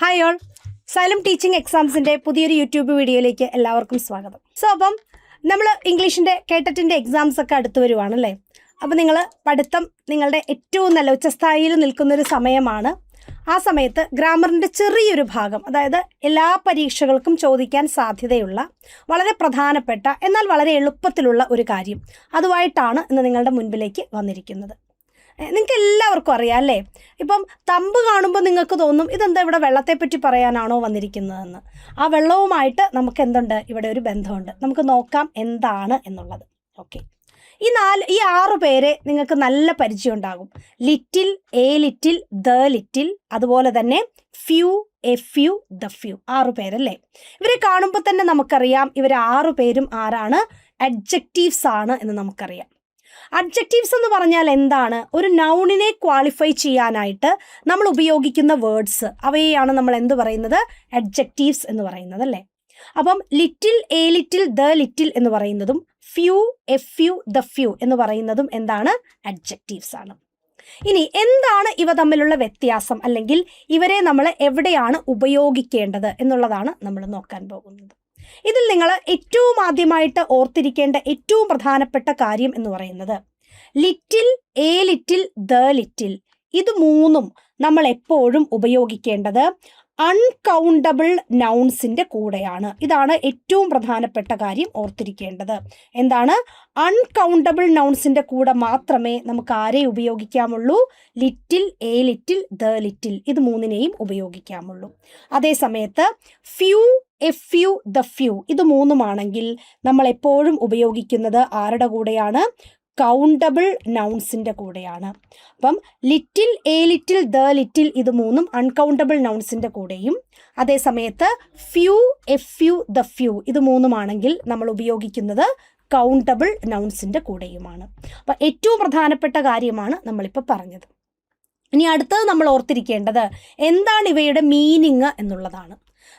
Hi all, xylem teaching എക്സാംസിൻ്റെ പുതിയൊരു YouTube വീഡിയോയിലേക്ക് എല്ലാവർക്കും സ്വാഗതം. അപ്പം നമ്മൾ ഇംഗ്ലീഷിൻ്റെ കേട്ടറ്റിൻ്റെ എക്സാംസ് ഒക്കെ അടുത്ത് വരുവാണല്ലേ. അപ്പോൾ നിങ്ങൾ പഠിത്തം നിങ്ങളുടെ ഏറ്റവും നല്ല ഉച്ചസ്ഥായിയിൽ നിൽക്കുന്നൊരു സമയമാണ്. ആ സമയത്ത് ഗ്രാമറിൻ്റെ ചെറിയൊരു ഭാഗം, അതായത് എല്ലാ പരീക്ഷകൾക്കും ചോദിക്കാൻ സാധ്യതയുള്ള വളരെ പ്രധാനപ്പെട്ട എന്നാൽ വളരെ എളുപ്പത്തിലുള്ള ഒരു കാര്യം അതുമായിട്ടാണ് ഇന്ന് നിങ്ങളുടെ മുൻപിലേക്ക് വന്നിരിക്കുന്നത്. നിങ്ങൾക്ക് എല്ലാവർക്കും അറിയാം അല്ലേ. ഇപ്പം തമ്പ് കാണുമ്പോൾ നിങ്ങൾക്ക് തോന്നും ഇതെന്താ ഇവിടെ വെള്ളത്തെപ്പറ്റി പറയാനാണോ വന്നിരിക്കുന്നതെന്ന്. ആ വെള്ളവുമായിട്ട് നമുക്ക് എന്തുണ്ട്, ഇവിടെ ഒരു ബന്ധമുണ്ട്. നമുക്ക് നോക്കാം എന്താണ് എന്നുള്ളത്. ഓക്കെ, ഈ 6 പേരെ നിങ്ങൾക്ക് നല്ല പരിചയം ഉണ്ടാകും. Little, a little, the little, അതുപോലെ തന്നെ few, a few, the few. 6 പേരല്ലേ. ഇവരെ കാണുമ്പോൾ തന്നെ നമുക്കറിയാം ഇവർ 6 പേരും ആരാണ്, അഡ്ജക്റ്റീവ്സ് ആണ് എന്ന് നമുക്കറിയാം. അഡ്ജക്റ്റീവ്സ് എന്ന് പറഞ്ഞാൽ എന്താണ്? ഒരു നൗണിനെ ക്വാളിഫൈ ചെയ്യാനായിട്ട് നമ്മൾ ഉപയോഗിക്കുന്ന വേർഡ്സ്, അവയെയാണ് നമ്മൾ എന്ത് പറയുന്നത്, അഡ്ജക്റ്റീവ്സ് എന്ന് പറയുന്നത് അല്ലേ. അപ്പം little, a little, the little എന്ന് പറയുന്നതും few, a few, the few എന്ന് പറയുന്നതും എന്താണ്, അഡ്ജക്റ്റീവ്സ് ആണ്. ഇനി എന്താണ് ഇവ തമ്മിലുള്ള വ്യത്യാസം, അല്ലെങ്കിൽ ഇവരെ നമ്മൾ എവിടെയാണ് ഉപയോഗിക്കേണ്ടത് എന്നുള്ളതാണ് നമ്മൾ നോക്കാൻ പോകുന്നത്. ഇതിൽ നിങ്ങൾ ഏറ്റവും ആദ്യമായിട്ട് ഓർത്തിരിക്കേണ്ട ഏറ്റവും പ്രധാനപ്പെട്ട കാര്യം എന്ന് പറയുന്നത് little, a little, the little, ഇത് മൂന്നും നമ്മൾ എപ്പോഴും ഉപയോഗിക്കേണ്ടത് അൺകൗണ്ടബിൾ നൗൺസിൻ്റെ കൂടെയാണ്. ഇതാണ് ഏറ്റവും പ്രധാനപ്പെട്ട കാര്യം ഓർത്തിരിക്കേണ്ടത്. എന്താണ്? അൺകൗണ്ടബിൾ നൗൺസിൻ്റെ കൂടെ മാത്രമേ നമുക്ക് ആരെ ഉപയോഗിക്കാമുള്ളൂ, little, a little, the little, ഇത് മൂന്നിനെയും ഉപയോഗിക്കാമുള്ളൂ. അതേസമയത്ത് few, a few, the few, ഇത് മൂന്നുമാണെങ്കിൽ നമ്മൾ എപ്പോഴും ഉപയോഗിക്കുന്നത് ആരുടെ കൂടെയാണ്, കൗണ്ടബിൾ നൗൺസിൻ്റെ കൂടെയാണ്. അപ്പം little, a little, the little, ഇത് മൂന്നും അൺകൗണ്ടബിൾ നൗൺസിൻ്റെ കൂടെയും, അതേസമയത്ത് few, a few, the few, ഇത് മൂന്നുമാണെങ്കിൽ നമ്മൾ ഉപയോഗിക്കുന്നത് കൗണ്ടബിൾ നൗൺസിൻ്റെ കൂടെയുമാണ്. അപ്പം ഏറ്റവും പ്രധാനപ്പെട്ട കാര്യമാണ് നമ്മളിപ്പോൾ പറഞ്ഞത്. ഇനി അടുത്തത് നമ്മൾ ഓർത്തിരിക്കേണ്ടത് എന്താണ് ഇവയുടെ മീനിങ് എന്നുള്ളതാണ്.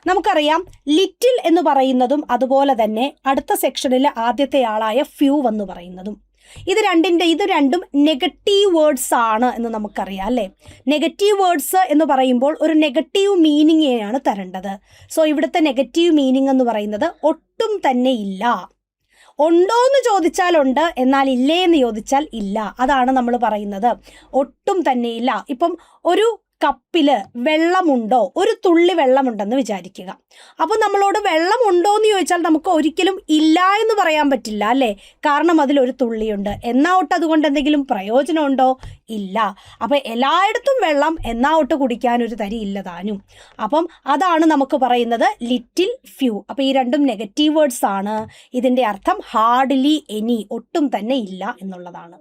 നമുക്കറിയാം ലിറ്റിൽ എന്ന് പറയുന്നതും അതുപോലെ തന്നെ അടുത്ത സെക്ഷനിൽ ആദ്യത്തെ ആളായ ഫ്യൂ എന്ന് പറയുന്നതും ഇത് രണ്ടും നെഗറ്റീവ് വേർഡ്സ് ആണ് എന്ന് നമുക്കറിയാം അല്ലേ. നെഗറ്റീവ് വേർഡ്സ് എന്ന് പറയുമ്പോൾ ഒരു നെഗറ്റീവ് മീനിങ്ങിനെയാണ് തരേണ്ടത്. സോ ഇവിടുത്തെ നെഗറ്റീവ് മീനിങ് എന്ന് പറയുന്നത് ഒട്ടും തന്നെ ഇല്ല. ഉണ്ടോ എന്ന് ചോദിച്ചാൽ ഉണ്ട്, എന്നാൽ ഇല്ലേ എന്ന് ചോദിച്ചാൽ ഇല്ല. അതാണ് നമ്മൾ പറയുന്നത് ഒട്ടും തന്നെ ഇല്ല. ഇപ്പം ഒരു കപ്പില് വെള്ളമുണ്ടോ, ഒരു തുള്ളി വെള്ളമുണ്ടെന്ന് വിചാരിക്കുക. അപ്പോൾ നമ്മളോട് വെള്ളമുണ്ടോ എന്ന് ചോദിച്ചാൽ നമുക്ക് ഒരിക്കലും ഇല്ല എന്ന് പറയാൻ പറ്റില്ല അല്ലേ, കാരണം അതിലൊരു തുള്ളിയുണ്ട്. എന്നാവട്ടെ അതുകൊണ്ട് എന്തെങ്കിലും പ്രയോജനമുണ്ടോ? ഇല്ല. അപ്പം എല്ലായിടത്തും വെള്ളം എന്നാവട്ടെ കുടിക്കാൻ ഒരു തരി ഇല്ല താനും. അപ്പം അതാണ് നമുക്ക് പറയുന്നത് ലിറ്റിൽ, ഫ്യൂ. അപ്പോൾ ഈ രണ്ടും നെഗറ്റീവ് വേർഡ്സ് ആണ്. ഇതിൻ്റെ അർത്ഥം ഹാർഡ്ലി എനി, ഒട്ടും തന്നെ ഇല്ല എന്നുള്ളതാണ്.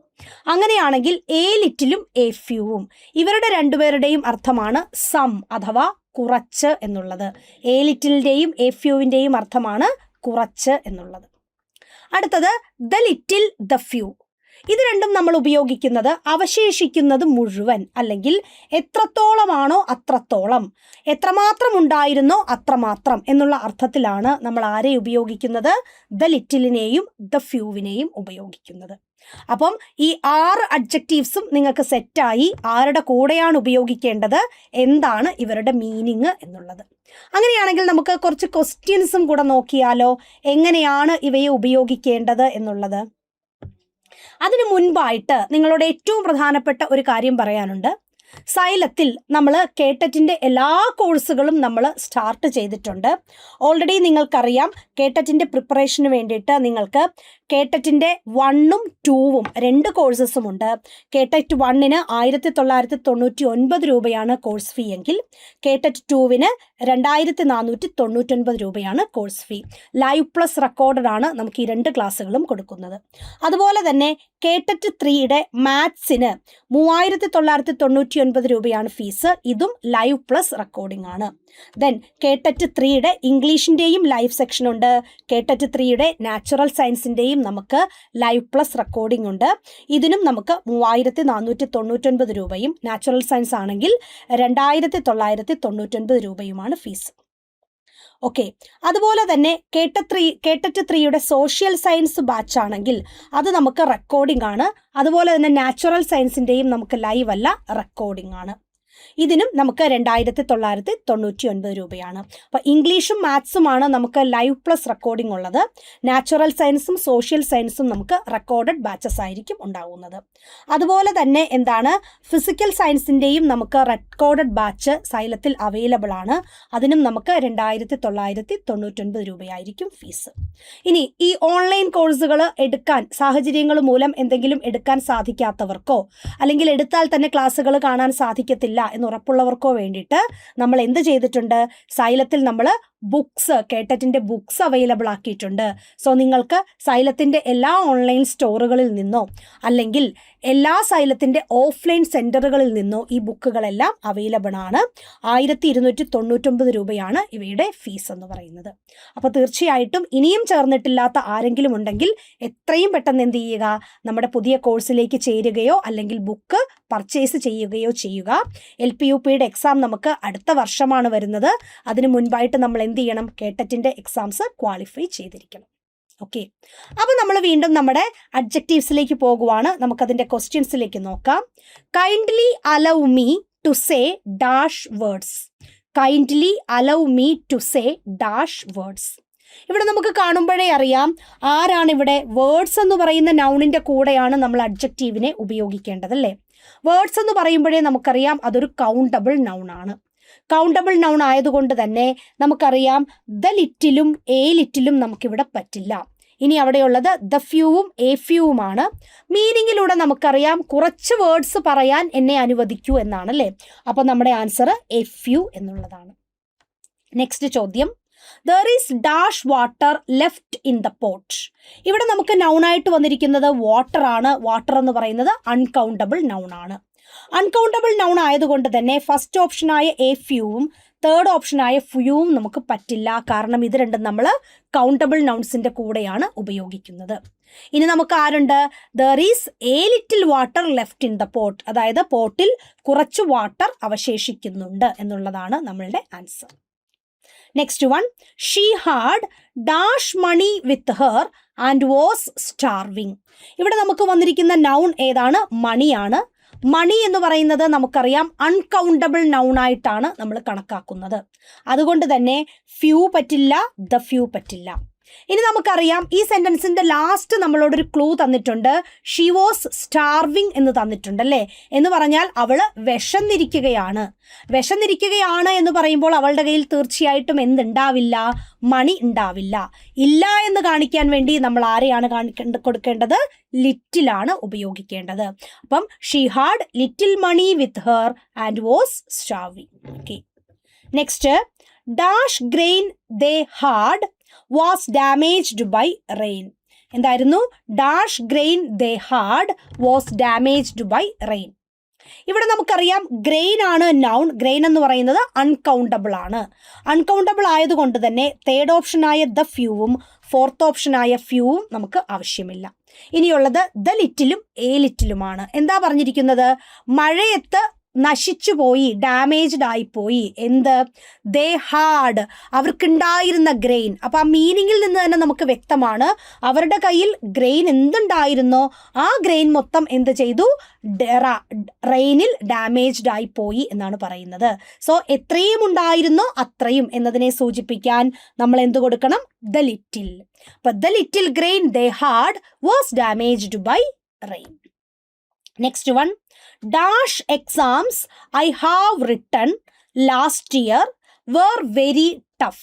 അങ്ങനെയാണെങ്കിൽ എ ലിറ്റിലും എ ഫ്യൂവും ഇവരുടെ രണ്ടുപേരുടെയും അർത്ഥമാണ് സം അഥവാ കുറച്ച് എന്നുള്ളത്. എ ലിറ്റിലിൻ്റെയും എ ഫ്യൂവിൻ്റെയും അർത്ഥമാണ് കുറച്ച് എന്നുള്ളത്. അടുത്തത് ദ ലിറ്റിൽ, ദ ഫ്യൂ, ഇത് രണ്ടും നമ്മൾ ഉപയോഗിക്കുന്നത് അവശേഷിക്കുന്നത് മുഴുവൻ, അല്ലെങ്കിൽ എത്രത്തോളമാണോ അത്രത്തോളം, എത്രമാത്രം ഉണ്ടായിരുന്നോ അത്രമാത്രം എന്നുള്ള അർത്ഥത്തിലാണ് നമ്മൾ ആരെ ഉപയോഗിക്കുന്നത്, ദ ലിറ്റിലിനെയും ദ ഫ്യൂവിനെയും ഉപയോഗിക്കുന്നത്. അപ്പം ഈ 6 അഡ്ജക്റ്റീവ്സും നിങ്ങൾക്ക് സെറ്റായി. ആരുടെ കൂടെയാണ് ഉപയോഗിക്കേണ്ടത്, എന്താണ് ഇവരുടെ മീനിങ് എന്നുള്ളത്. അങ്ങനെയാണെങ്കിൽ നമുക്ക് കുറച്ച് ക്വസ്റ്റ്യൻസും കൂടെ നോക്കിയാലോ, എങ്ങനെയാണ് ഇവയെ ഉപയോഗിക്കേണ്ടത് എന്നുള്ളത്. അതിനു മുൻപായിട്ട് നിങ്ങളോട് ഏറ്റവും പ്രധാനപ്പെട്ട ഒരു കാര്യം പറയാനുണ്ട്. സൈലത്തിൽ നമ്മൾ കേട്ടറ്റിൻ്റെ എല്ലാ കോഴ്സുകളും നമ്മൾ സ്റ്റാർട്ട് ചെയ്തിട്ടുണ്ട്. ഓൾറെഡി നിങ്ങൾക്കറിയാം കേട്ടറ്റിൻ്റെ പ്രിപ്പറേഷന് വേണ്ടിയിട്ട് നിങ്ങൾക്ക് കേട്ടറ്റിൻ്റെ 1ഉം 2ഉം 2 കോഴ്സസും ഉണ്ട്. കേട്ടറ്റ് 1ന് 1999 രൂപയാണ് കോഴ്സ് ഫീ എങ്കിൽ കേട്ടറ്റ് 2വിന് 2499 രൂപയാണ് course fee. Live plus recorded ആണ് നമുക്ക് ഈ 2 ക്ലാസ്സുകളും കൊടുക്കുന്നത്. അതുപോലെ തന്നെ കേട്ടറ്റ് 3യുടെ മാത്സിന് 3999 രൂപയാണ് ഫീസ്. ഇതും ലൈവ് പ്ലസ് റെക്കോർഡിംഗ് ആണ്. ദെൻ കേട്ടറ്റ് 3യുടെ ഇംഗ്ലീഷിൻ്റെയും ലൈവ് സെക്ഷൻ ഉണ്ട്. കേട്ടറ്റ് 3യുടെ നാച്ചുറൽ സയൻസിൻ്റെയും നമുക്ക് ലൈവ് പ്ലസ് റെക്കോർഡിംഗ് ഉണ്ട്. ഇതിനും നമുക്ക് 3499 രൂപയും, നാച്ചുറൽ സയൻസ് ആണെങ്കിൽ 2999 രൂപയുമാണ് ഫീസ്. ഓക്കെ, അതുപോലെ തന്നെ കേട്ടറ്റ് 3യുടെ സോഷ്യൽ സയൻസ് ബാച്ച് ആണെങ്കിൽ അത് നമുക്ക് റെക്കോർഡിംഗ് ആണ്. അതുപോലെ തന്നെ നാച്ചുറൽ സയൻസിൻ്റെയും നമുക്ക് ലൈവ് അല്ല, റെക്കോർഡിംഗ് ആണ്. ഇതിനും നമുക്ക് 2999 രൂപയാണ്. അപ്പോൾ ഇംഗ്ലീഷും മാത്സുമാണ് നമുക്ക് ലൈവ് പ്ലസ് റെക്കോർഡിംഗ് ഉള്ളത്. നാച്ചുറൽ സയൻസും സോഷ്യൽ സയൻസും നമുക്ക് റെക്കോർഡഡ് ബാച്ചസ് ആയിരിക്കും ഉണ്ടാവുന്നത്. അതുപോലെ തന്നെ എന്താണ്, ഫിസിക്കൽ സയൻസിൻ്റെയും നമുക്ക് റെക്കോർഡഡ് ബാച്ച് സൈലത്തിൽ അവൈലബിൾ ആണ്. അതിനും നമുക്ക് 2999 രൂപയായിരിക്കും ഫീസ്. ഇനി ഈ ഓൺലൈൻ കോഴ്സുകൾ എടുക്കാൻ സാഹചര്യങ്ങൾ മൂലം എന്തെങ്കിലും എടുക്കാൻ സാധിക്കാത്തവർക്കോ അല്ലെങ്കിൽ എടുത്താൽ തന്നെ ക്ലാസ്സുകൾ കാണാൻ സാധിക്കത്തില്ല എന്ന് ഉറപ്പുള്ളവർക്കോ വേണ്ടിയിട്ട് നമ്മൾ എന്ത് ചെയ്തിട്ടുണ്ട്, സൈലത്തിൽ നമ്മൾ ബുക്സ്, കേട്ടറ്റിൻ്റെ ബുക്സ് അവൈലബിൾ ആക്കിയിട്ടുണ്ട്. സോ നിങ്ങൾക്ക് സൈലത്തിൻ്റെ എല്ലാ ഓൺലൈൻ സ്റ്റോറുകളിൽ നിന്നോ അല്ലെങ്കിൽ എല്ലാ സൈലത്തിൻ്റെ ഓഫ്ലൈൻ സെൻറ്ററുകളിൽ നിന്നോ ഈ ബുക്കുകളെല്ലാം അവൈലബിൾ ആണ്. 1299 രൂപയാണ് ഇവയുടെ ഫീസ് എന്ന് പറയുന്നത്. അപ്പോൾ തീർച്ചയായിട്ടും ഇനിയും ചേർന്നിട്ടില്ലാത്ത ആരെങ്കിലും ഉണ്ടെങ്കിൽ എത്രയും പെട്ടെന്ന് എന്ത് ചെയ്യുക, നമ്മുടെ പുതിയ കോഴ്സിലേക്ക് ചേരുകയോ അല്ലെങ്കിൽ ബുക്ക് പർച്ചേസ് ചെയ്യുകയോ ചെയ്യുക. LPUPയുടെ എക്സാം നമുക്ക് അടുത്ത വർഷമാണ് വരുന്നത്. അതിന് മുൻപായിട്ട് നമ്മൾ എന്ത് ചെയ്യണം, കേട്ടറ്റിൻ്റെ എക്സാംസ് ക്വാളിഫൈ ചെയ്തിരിക്കണം. ഓക്കെ, അപ്പോൾ നമ്മൾ വീണ്ടും നമ്മുടെ അഡ്ജക്റ്റീവ്സിലേക്ക് പോകുവാണ്. നമുക്കതിൻ്റെ ക്വസ്റ്റ്യൻസിലേക്ക് നോക്കാം. Kindly allow me to say dash words. Kindly allow me to say dash words. ഇവിടെ നമുക്ക് കാണുമ്പോഴേ അറിയാം ആരാണ് ഇവിടെ. വേർഡ്സ് എന്ന് പറയുന്ന നൗണിൻ്റെ കൂടെയാണ് നമ്മൾ അഡ്ജക്റ്റീവിനെ ഉപയോഗിക്കേണ്ടത് അല്ലേ. വേർഡ്സ് എന്ന് പറയുമ്പോഴേ നമുക്കറിയാം അതൊരു കൗണ്ടബിൾ നൗൺ ആണ്. കൗണ്ടബിൾ നൗൺ ആയതുകൊണ്ട് തന്നെ നമുക്കറിയാം ദ ലിറ്റിലും എ ലിറ്റിലും നമുക്കിവിടെ പറ്റില്ല. ഇനി അവിടെയുള്ളത് ദ ഫ്യൂവും എ ഫ്യൂവുമാണ്. മീനിങ്ങിലൂടെ നമുക്കറിയാം കുറച്ച് വേർഡ്സ് പറയാൻ എന്നെ അനുവദിക്കൂ എന്നാണ് അല്ലേ. അപ്പോൾ നമ്മുടെ ആൻസർ എ ഫ്യൂ എന്നുള്ളതാണ്. നെക്സ്റ്റ് ചോദ്യം, there is dash water left in the pot. ഇവിടെ നമുക്ക് നൗണായിട്ട് വന്നിരിക്കുന്നത് വാട്ടർ ആണ്. വാട്ടർ എന്ന് പറയുന്നത് അൺകൗണ്ടബിൾ നൗൺ ആണ്. അൺകൗണ്ടബിൾ നൗൺ ആയതുകൊണ്ട് തന്നെ ഫസ്റ്റ് ഓപ്ഷനായ എ ഫ്യൂവും തേർഡ് ഓപ്ഷനായ ഫ്യൂവും നമുക്ക് പറ്റില്ല. കാരണം ഇത് രണ്ടും നമ്മൾ കൗണ്ടബിൾ നൗൺസിൻ്റെ കൂടെയാണ് ഉപയോഗിക്കുന്നത്. ഇനി നമുക്ക് ആരുണ്ട്, there is a little water left in the pot. അതായത് പോട്ടിൽ കുറച്ച് വാട്ടർ അവശേഷിക്കുന്നുണ്ട് എന്നുള്ളതാണ് നമ്മളുടെ answer. Next one, she had dash money with her and was starving. ഇവിടെ നമുക്ക് വന്നിരിക്കുന്ന നൗൺ ഏതാണ്, മണിയാണ്. മണി എന്ന് പറയുന്നത് നമുക്കറിയാം അൺകൗണ്ടബിൾ നൗൺ ആയിട്ടാണ് നമ്മൾ കണക്കാക്കുന്നത്. അതുകൊണ്ട് തന്നെ ഫ്യൂ പറ്റില്ല, ദ ഫ്യൂ പറ്റില്ല. ഇനി നമുക്കറിയാം ഈ സെന്റൻസിന്റെ ലാസ്റ്റ് നമ്മളോടൊരു ക്ലൂ തന്നിട്ടുണ്ട്. ഷീ വാസ് സ്റ്റാർവിങ് എന്ന് തന്നിട്ടുണ്ട് അല്ലേ. എന്ന് പറഞ്ഞാൽ അവള് വിശന്നിരിക്കുകയാണ്. വിശന്നിരിക്കുകയാണ് എന്ന് പറയുമ്പോൾ അവളുടെ കയ്യിൽ തീർച്ചയായിട്ടും എന്തുണ്ടാവില്ല, മണി ഉണ്ടാവില്ല. ഇല്ല എന്ന് കാണിക്കാൻ വേണ്ടി നമ്മൾ ആരെയാണ് കൊടുക്കേണ്ടത്, ലിറ്റിലാണ് ഉപയോഗിക്കേണ്ടത്. അപ്പം she had little money with her and was starving. Okay, next, dash grain they had was damaged by rain. എന്തായിരുന്നു, dash grain they had was damaged by rain. ഇവിടെ നമുക്കറിയാം ഗ്രെയിൻ ആണ് നൗൺ. ഗ്രെയിൻ എന്ന് പറയുന്നത് അൺകൗണ്ടബിൾ ആണ്. Uncountable ആയതുകൊണ്ട് തന്നെ third ഓപ്ഷനായ the ഫ്യൂവും fourth ഓപ്ഷനായ ഫ്യൂവും നമുക്ക് ആവശ്യമില്ല. ഇനിയുള്ളത് ദ ലിറ്റിലും എ ലിറ്റിലുമാണ്. എന്താ പറഞ്ഞിരിക്കുന്നത്, മഴയത്ത് നശിച്ചു പോയി, ഡാമേജ്ഡ് ആയിപ്പോയി. എന്ത്, ദേ ഹാഡ്, അവർക്കുണ്ടായിരുന്ന ഗ്രെയിൻ. അപ്പം ആ മീനിങ്ങിൽ നിന്ന് തന്നെ നമുക്ക് വ്യക്തമാണ് അവരുടെ കയ്യിൽ ഗ്രെയിൻ എന്തുണ്ടായിരുന്നോ ആ ഗ്രെയിൻ മൊത്തം എന്ത് ചെയ്തു, റെയിനിൽ ഡാമേജ്ഡ് ആയിപ്പോയി എന്നാണ് പറയുന്നത്. സോ എത്രയും ഉണ്ടായിരുന്നോ അത്രയും എന്നതിനെ സൂചിപ്പിക്കാൻ നമ്മൾ എന്ത് കൊടുക്കണം, ദ ലിറ്റിൽ. അപ്പം the little grain they had was damaged by rain. Next one, dash exams I have written last year were very tough.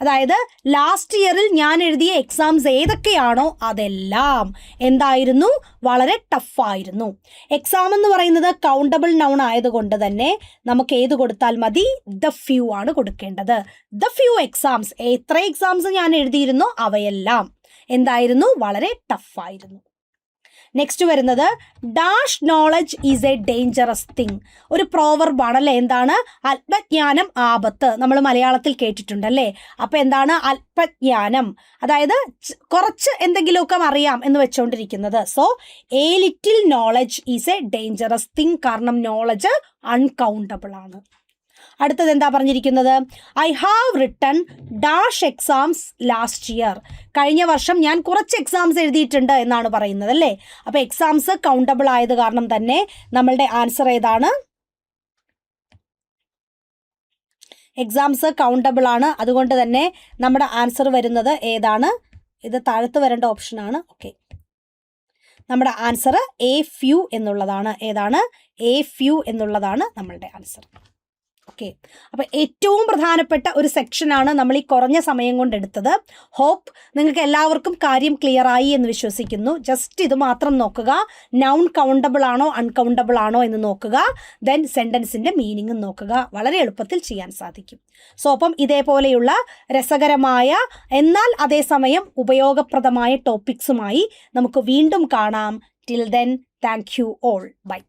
അതായത് ലാസ്റ്റ് ഇയറിൽ ഞാൻ എഴുതിയ എക്സാംസ് ഏതൊക്കെയാണോ അതെല്ലാം എന്തായിരുന്നു, വളരെ ടഫായിരുന്നു. എക്സാം എന്ന് പറയുന്നത് കൗണ്ടബിൾ നൗൺ ആയതുകൊണ്ട് തന്നെ നമുക്ക് ഏത് കൊടുത്താൽ മതി, ദ ഫ്യൂ ആണ് കൊടുക്കേണ്ടത്. ദ ഫ്യൂ എക്സാംസ്, എത്ര എക്സാംസ് ഞാൻ എഴുതിയിരുന്നോ അവയെല്ലാം എന്തായിരുന്നു, വളരെ ടഫായിരുന്നു. നെക്സ്റ്റ് വരുന്നത്, dash knowledge is a dangerous thing. ഒരു പ്രോവർബാണ് അല്ലേ. എന്താണ്, അല്പജ്ഞാനം ആപത്ത്. നമ്മൾ മലയാളത്തിൽ കേട്ടിട്ടുണ്ടല്ലേ. അപ്പം എന്താണ് അല്പജ്ഞാനം, അതായത് കുറച്ച് എന്തെങ്കിലുമൊക്കെ അറിയാം എന്ന് വെച്ചുകൊണ്ടിരിക്കുന്നത്. So a little knowledge is a dangerous thing. കാരണം നോളജ് അൺകൗണ്ടബിൾ ആണ്. അടുത്തത് എന്താ പറഞ്ഞിരിക്കുന്നത്, I have written dash exams last year. കഴിഞ്ഞ വർഷം ഞാൻ കുറച്ച് എക്സാംസ് എഴുതിയിട്ടുണ്ട് എന്നാണ് പറയുന്നത് അല്ലേ. അപ്പോൾ എക്സാംസ് കൗണ്ടബിൾ ആയത് കാരണം തന്നെ നമ്മളുടെ ആൻസർ ഏതാണ്, എക്സാംസ് കൗണ്ടബിൾ ആണ്. അതുകൊണ്ട് തന്നെ നമ്മുടെ ആൻസർ വരുന്നത് ഏതാണ്? ഇത് താഴത്ത് വരേണ്ട ഓപ്ഷനാണ്. ഓക്കെ, നമ്മുടെ ആൻസർ എ ഫ്യൂ എന്നുള്ളതാണ്. ഏതാണ്? എ ഫ്യൂ എന്നുള്ളതാണ് നമ്മളുടെ ആൻസർ. ഓക്കെ, അപ്പോൾ ഏറ്റവും പ്രധാനപ്പെട്ട ഒരു സെക്ഷനാണ് നമ്മൾ ഈ കുറഞ്ഞ സമയം കൊണ്ട് എടുത്തത്. ഹോപ്പ് നിങ്ങൾക്ക് എല്ലാവർക്കും കാര്യം ക്ലിയർ ആയി എന്ന് വിശ്വസിക്കുന്നു. ജസ്റ്റ് ഇത് മാത്രം നോക്കുക. നൗൺ കൗണ്ടബിൾ ആണോ അൺകൗണ്ടബിൾ ആണോ എന്ന് നോക്കുക. ദെൻ സെൻറ്റൻസിൻ്റെ മീനിങ്ങും നോക്കുക. വളരെ എളുപ്പത്തിൽ ചെയ്യാൻ സാധിക്കും. സോ അപ്പം ഇതേപോലെയുള്ള രസകരമായ എന്നാൽ അതേസമയം ഉപയോഗപ്രദമായ ടോപ്പിക്സുമായി നമുക്ക് വീണ്ടും കാണാം. Till then, thank you all. By.